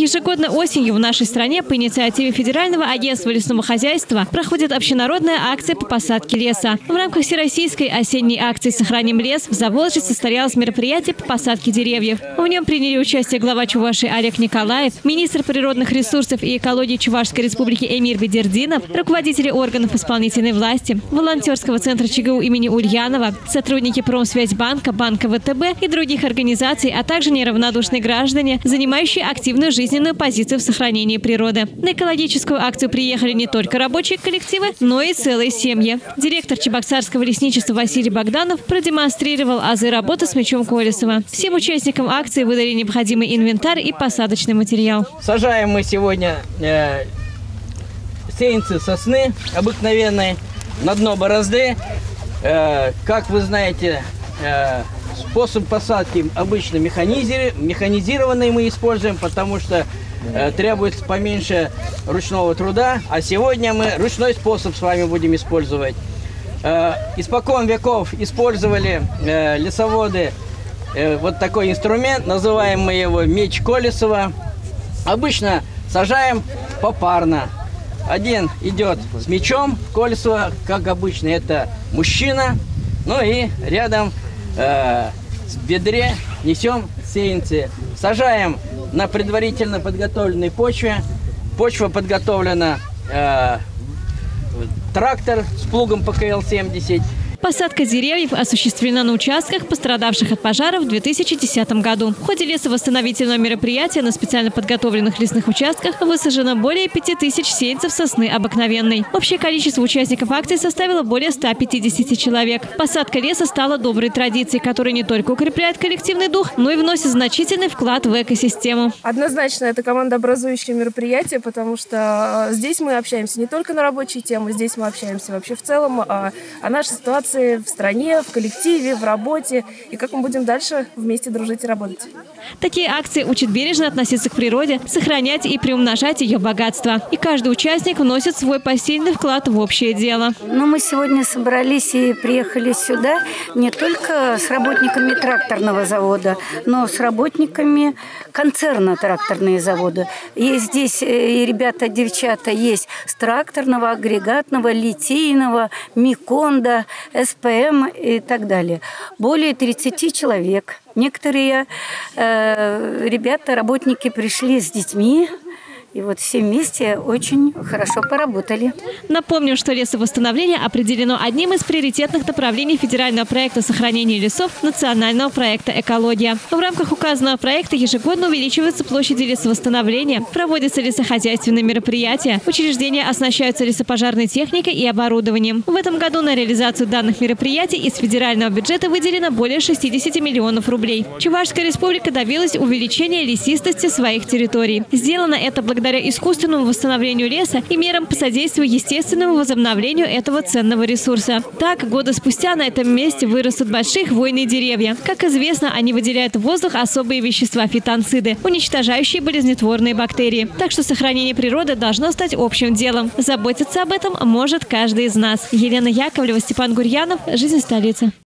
Ежегодно осенью в нашей стране по инициативе Федерального агентства лесного хозяйства проходит общенародная акция по посадке леса. В рамках всероссийской осенней акции «Сохраним лес» в Заволжье состоялось мероприятие по посадке деревьев. В нем приняли участие глава Чувашии Олег Николаев, министр природных ресурсов и экологии Чувашской республики Эмир Бедердинов, руководители органов исполнительной власти, волонтерского центра ЧГУ имени Ульянова, сотрудники Промсвязьбанка, Банка ВТБ и других организаций, а также неравнодушные граждане, занимающие активную жизненную позицию в сохранении природы. На экологическую акцию приехали не только рабочие коллективы, но и целые семьи. Директор Чебоксарского лесничества Василий Богданов продемонстрировал азы работы с мечом Колесова. Всем участникам акции выдали необходимый инвентарь и посадочный материал. Сажаем мы сегодня сеянцы сосны обыкновенные на дно борозды. Как вы знаете, способ посадки обычно механизированный мы используем, потому что требуется поменьше ручного труда. А сегодня мы ручной способ с вами будем использовать. Испокон веков использовали лесоводы вот такой инструмент, называем мы его меч Колесова. Обычно сажаем попарно. Один идет с мечом Колесова, как обычно, это мужчина. Ну и рядом в ведре несем сеянцы. Сажаем на предварительно подготовленной почве. Почва подготовлена трактор с плугом ПКЛ-70. Посадка деревьев осуществлена на участках, пострадавших от пожаров в 2010 году. В ходе лесовосстановительного мероприятия на специально подготовленных лесных участках высажено более 5000 сеянцев сосны обыкновенной. Общее количество участников акции составило более 150 человек. Посадка леса стала доброй традицией, которая не только укрепляет коллективный дух, но и вносит значительный вклад в экосистему. Однозначно, это командообразующее мероприятие, потому что здесь мы общаемся не только на рабочие темы, здесь мы общаемся вообще в целом о нашей ситуации в стране, в коллективе, в работе и как мы будем дальше вместе дружить и работать. Такие акции учат бережно относиться к природе, сохранять и приумножать ее богатство. И каждый участник вносит свой посильный вклад в общее дело. Но мы сегодня собрались и приехали сюда не только с работниками тракторного завода, но с работниками концерна «Тракторные заводы». И здесь и ребята, девчата есть с тракторного, агрегатного, литейного, Миконда, СПМ и так далее. Более 30 человек. Некоторые ребята, работники пришли с детьми. И вот все вместе очень хорошо поработали. Напомню, что лесовосстановление определено одним из приоритетных направлений федерального проекта сохранения лесов национального проекта «Экология». В рамках указанного проекта ежегодно увеличиваются площади лесовосстановления, проводятся лесохозяйственные мероприятия, учреждения оснащаются лесопожарной техникой и оборудованием. В этом году на реализацию данных мероприятий из федерального бюджета выделено более 60 миллионов рублей. Чувашская республика добилась увеличения лесистости своих территорий. Сделано это благодаря искусственному восстановлению леса и мерам по содействию естественному возобновлению этого ценного ресурса. Так, годы спустя на этом месте вырастут большие хвойные деревья. Как известно, они выделяют в воздух особые вещества – фитонциды, уничтожающие болезнетворные бактерии. Так что сохранение природы должно стать общим делом. Заботиться об этом может каждый из нас. Елена Яковлева, Степан Гурьянов. Жизнь столицы.